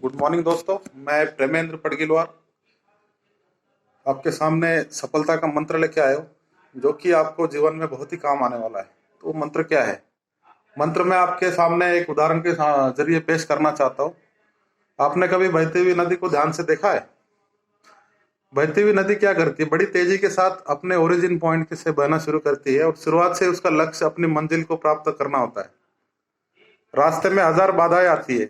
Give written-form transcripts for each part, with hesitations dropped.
Good morning दोस्तों। मैं प्रेमेंद्र पडगिलवार आपके सामने सफलता का मंत्र लेके आया हूँ, जो कि आपको जीवन में बहुत ही काम आने वाला है। तो मंत्र क्या है? मंत्र मैं आपके सामने एक उदाहरण के जरिए पेश करना चाहता हूँ। आपने कभी बहती हुई नदी को ध्यान से देखा है? बहती हुई नदी क्या करती है? बड़ी तेजी के साथ अपने ओरिजिन पॉइंट से बहना शुरू करती है और शुरुआत से उसका लक्ष्य अपनी मंजिल को प्राप्त करना होता है। रास्ते में हजार बाधाएं आती है,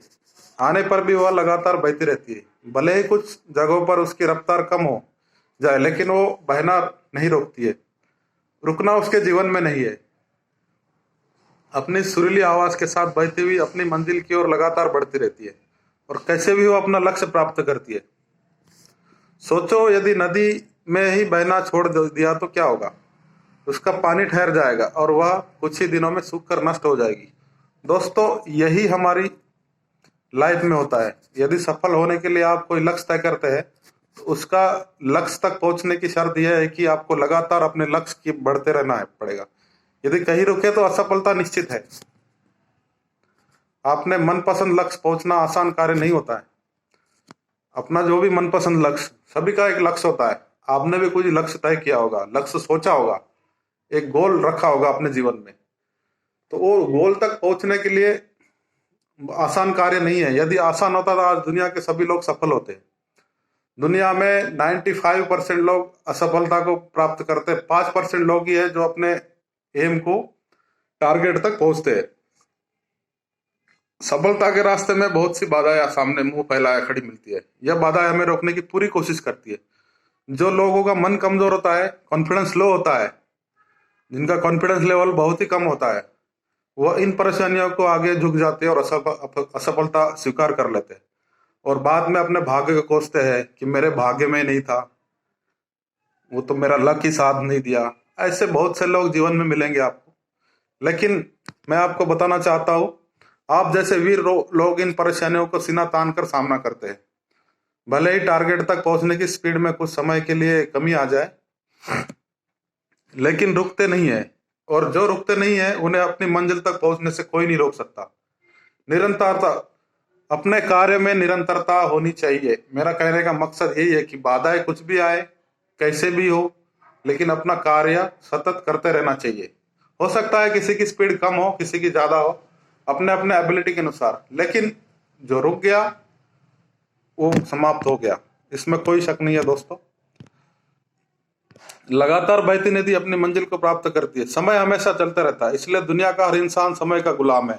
आने पर भी वह लगातार बहती रहती है। भले ही कुछ जगहों पर उसकी रफ्तार कम हो जाए, लेकिन वो बहना नहीं रोकती है। रुकना उसके जीवन में नहीं है। अपनी सुरीली आवाज के साथ बहती हुई अपनी मंजिल की ओर लगातार बढ़ती रहती है और कैसे भी वो अपना लक्ष्य प्राप्त करती है। सोचो, यदि नदी में ही बहना छोड़ दिया तो क्या होगा? उसका पानी ठहर जाएगा और वह कुछ ही दिनों में सूख कर नष्ट हो जाएगी। दोस्तों, यही हमारी लाइफ में होता है। यदि सफल होने के लिए आप कोई लक्ष्य तय करते हैं, तो उसका लक्ष्य तक पहुंचने की शर्त यह है कि आपको लगातार अपने लक्ष्य की बढ़ते रहना है पड़ेगा। यदि कहीं रुके तो असफलता निश्चित है। आपने मनपसंद लक्ष्य पहुंचना आसान कार्य नहीं होता है। अपना जो भी मनपसंद लक्ष्य, सभी का एक लक्ष्य होता है। आपने भी कुछ लक्ष्य तय किया होगा, लक्ष्य सोचा होगा, एक गोल रखा होगा अपने जीवन में। तो वो गोल तक पहुंचने के लिए आसान कार्य नहीं है। यदि आसान होता तो आज दुनिया के सभी लोग सफल होते। दुनिया में 95% लोग असफलता को प्राप्त करते, 5% लोग ही है जो अपने एम को, टारगेट तक पहुंचते हैं। सफलता के रास्ते में बहुत सी बाधाएं सामने मुंह फैलाए खड़ी मिलती है। यह बाधाएं हमें रोकने की पूरी कोशिश करती है। जो लोगों का मन कमजोर होता है, कॉन्फिडेंस लो होता है, जिनका कॉन्फिडेंस लेवल बहुत ही कम होता है, वह इन परेशानियों को आगे झुक जाते हैं और असफलता स्वीकार कर लेते हैं और बाद में अपने भाग्य को कोसते हैं कि मेरे भाग्य में नहीं था, वो तो मेरा लक ही साथ नहीं दिया। ऐसे बहुत से लोग जीवन में मिलेंगे आपको, लेकिन मैं आपको बताना चाहता हूं, आप जैसे वीर लोग इन परेशानियों को सीना तान कर सामना करते हैं। भले ही टारगेट तक पहुंचने की स्पीड में कुछ समय के लिए कमी आ जाए, लेकिन रुकते नहीं है। और जो रुकते नहीं है उन्हें अपनी मंजिल तक पहुंचने से कोई नहीं रोक सकता। निरंतरता, अपने कार्य में निरंतरता होनी चाहिए। मेरा कहने का मकसद यही है कि बाधाएं कुछ भी आए, कैसे भी हो, लेकिन अपना कार्य सतत करते रहना चाहिए। हो सकता है किसी की स्पीड कम हो, किसी की ज्यादा हो, अपने अपने एबिलिटी के अनुसार, लेकिन जो रुक गया वो समाप्त हो गया, इसमें कोई शक नहीं है दोस्तों। लगातार बहती नदी अपनी मंजिल को प्राप्त करती है। समय हमेशा चलता रहता है, इसलिए दुनिया का हर इंसान समय का गुलाम है।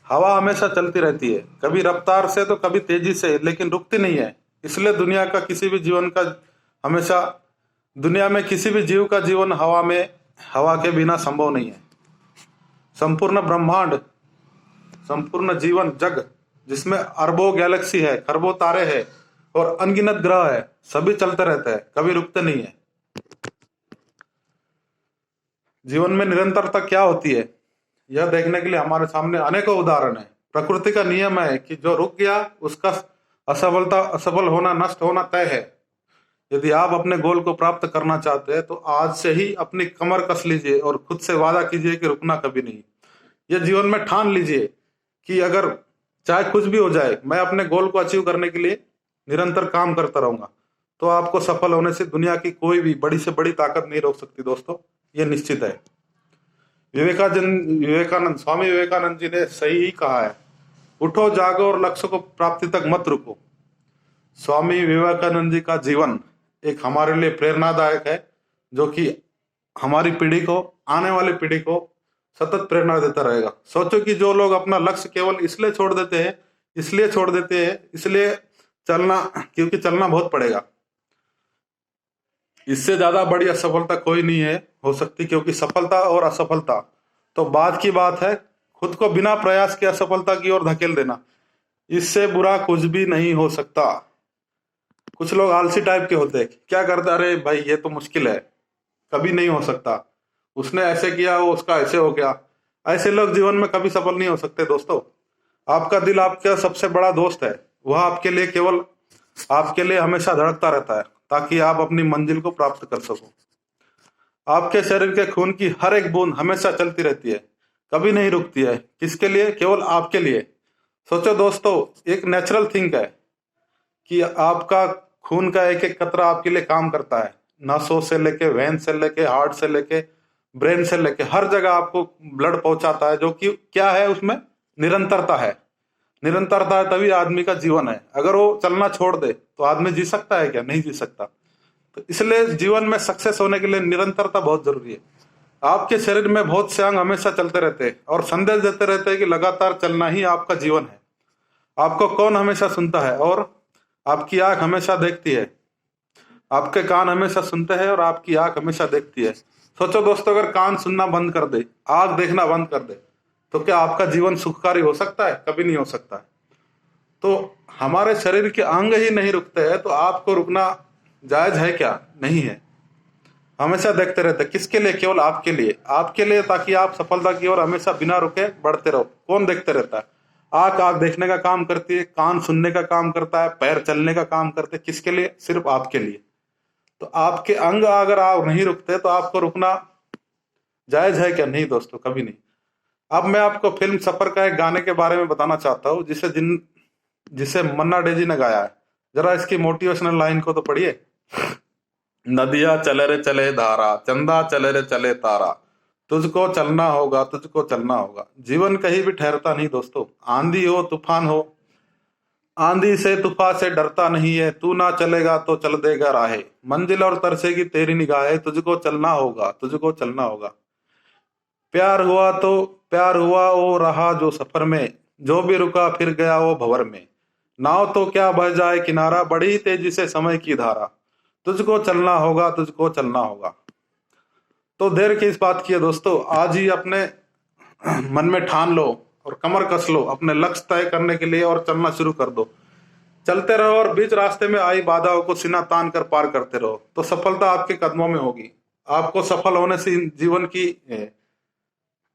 हवा हमेशा चलती रहती है, कभी रफ्तार से तो कभी तेजी से, लेकिन रुकती नहीं है। इसलिए दुनिया में किसी भी जीव का जीवन हवा के बिना संभव नहीं है। संपूर्ण ब्रह्मांड, संपूर्ण जीवन जग, जिसमें अरबों गैलेक्सी है, खरबों तारे हैं और अनगिनत ग्रह है, सभी चलते रहते हैं, कभी रुकते नहीं है। जीवन में निरंतरता क्या होती है, यह देखने के लिए हमारे सामने अनेकों उदाहरण है। प्रकृति का नियम है कि जो रुक गया उसका असफल होना, नष्ट होना तय है। यदि आप अपने गोल को प्राप्त करना चाहते हैं तो आज से ही अपनी कमर कस लीजिए और खुद से वादा कीजिए कि रुकना कभी नहीं। यह जीवन में ठान लीजिए कि अगर चाहे कुछ भी हो जाए, मैं अपने गोल को अचीव करने के लिए निरंतर काम करता रहूंगा। तो आपको सफल होने से दुनिया की कोई भी बड़ी से बड़ी ताकत नहीं रोक सकती दोस्तों, यह निश्चित है। स्वामी विवेकानंद जी ने सही ही कहा है, उठो जागो और लक्ष्य को प्राप्ति तक मत रुको। स्वामी विवेकानंद जी का जीवन एक हमारे लिए प्रेरणादायक है, जो कि हमारी पीढ़ी को, आने वाली पीढ़ी को सतत प्रेरणा देता रहेगा। सोचो कि जो लोग अपना लक्ष्य केवल इसलिए छोड़ देते हैं इसलिए चलना, क्योंकि चलना बहुत पड़ेगा, इससे ज्यादा बड़ी असफलता कोई नहीं है हो सकती। क्योंकि सफलता और असफलता तो बाद की बात है, खुद को बिना प्रयास के असफलता की ओर धकेल देना, इससे बुरा कुछ भी नहीं हो सकता। कुछ लोग आलसी टाइप के होते हैं, क्या करते, अरे भाई ये तो मुश्किल है, कभी नहीं हो सकता, उसने ऐसे किया, वो उसका ऐसे हो गया। ऐसे लोग जीवन में कभी सफल नहीं हो सकते दोस्तों। आपका दिल आपका सबसे बड़ा दोस्त है, वह आपके लिए हमेशा धड़कता रहता है ताकि आप अपनी मंजिल को प्राप्त कर सको। आपके शरीर के खून की हर एक बूंद हमेशा चलती रहती है, कभी नहीं रुकती है। किसके लिए? केवल आपके लिए। सोचो दोस्तों, एक नेचुरल थिंग है कि आपका खून का एक एक कतरा आपके लिए काम करता है। नसों से लेके, वेन से लेके, हार्ट से लेके, ब्रेन से लेके, हर जगह आपको ब्लड पहुंचाता है, जो कि क्या है, उसमें निरंतरता है। निरंतरता है तभी आदमी का जीवन है। अगर वो चलना छोड़ दे तो आदमी जी सकता है क्या? नहीं जी सकता। तो इसलिए जीवन में सक्सेस होने के लिए निरंतरता बहुत जरूरी है। आपके शरीर में बहुत से अंग हमेशा चलते रहते हैं और संदेश देते रहते हैं कि लगातार चलना ही आपका जीवन है। आपको कौन हमेशा सुनता है? और आपकी आंख हमेशा देखती है। आपके कान हमेशा सुनते हैं और आपकी आंख हमेशा देखती है। सोचो दोस्तों, अगर कान सुनना बंद कर दे, आंख देखना बंद कर दे, तो क्या आपका जीवन सुखकारी हो सकता है? कभी नहीं हो सकता है। तो हमारे शरीर के अंग ही नहीं रुकते हैं, तो आपको रुकना जायज है क्या? नहीं है। हमेशा देखते रहते। किसके लिए? केवल आपके लिए। आपके लिए, ताकि आप सफलता की ओर हमेशा बिना रुके बढ़ते रहो। कौन देखते रहता है? आंख देखने का काम करती है, कान सुनने का काम करता है, पैर चलने का काम करते हैं। किसके लिए? सिर्फ आपके लिए। तो आपके अंग अगर आप नहीं रुकते तो आपको रुकना जायज है क्या? नहीं दोस्तों, कभी नहीं। अब मैं आपको फिल्म सफर का एक गाने के बारे में बताना चाहता हूँ, जिसे मन्ना डे जी ने गाया है। जरा इसकी मोटिवेशनल लाइन को तो पढ़िए। नदिया चले रे चले धारा, चंदा चले रे चले तारा, तुझको चलना होगा, तुझको चलना होगा। जीवन कहीं भी ठहरता नहीं दोस्तों। आंधी हो, तूफान हो, आंधी से तूफान से डरता नहीं है। तू ना चलेगा तो चल देगा राहे, मंजिल और तरसेगी तेरी निगाहें। तुझको चलना होगा, तुझको चलना होगा। प्यार हुआ वो रहा जो सफर में, जो भी रुका फिर गया वो भंवर में। नाव तो क्या बह जाए किनारा, बड़ी तेजी से समय की धारा। तुझको चलना होगा, तुझको चलना होगा। तो देर किस बात की है दोस्तों? आज ही अपने मन में ठान लो और कमर कस लो अपने लक्ष्य तय करने के लिए और चलना शुरू कर दो। चलते रहो और बीच रास्ते में आई बाधाओं को सीना तान कर पार करते रहो, तो सफलता आपके कदमों में होगी। आपको सफल होने से जीवन की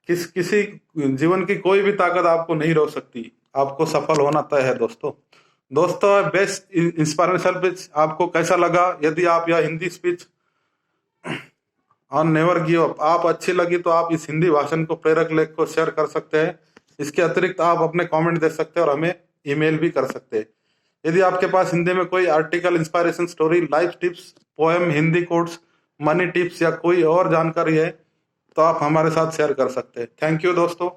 किसी जीवन की कोई भी ताकत आपको नहीं रोक सकती। आपको सफल होना तय है दोस्तों। बेस्ट इंस्पिरेशनल स्पीच आपको कैसा लगा? यदि आप यह Hindi speech on never give up आप अच्छी लगी तो आप इस हिंदी भाषण को प्रेरक लेख को शेयर कर सकते हैं। इसके अतिरिक्त आप अपने कमेंट दे सकते हैं और हमें ईमेल भी कर सकते हैं। यदि आपके पास हिंदी में कोई article, inspiration story, life tips, poem, Hindi quotes, money tips या कोई और जानकारी है तो आप हमारे साथ शेयर कर सकते हैं। थैंक यू दोस्तों।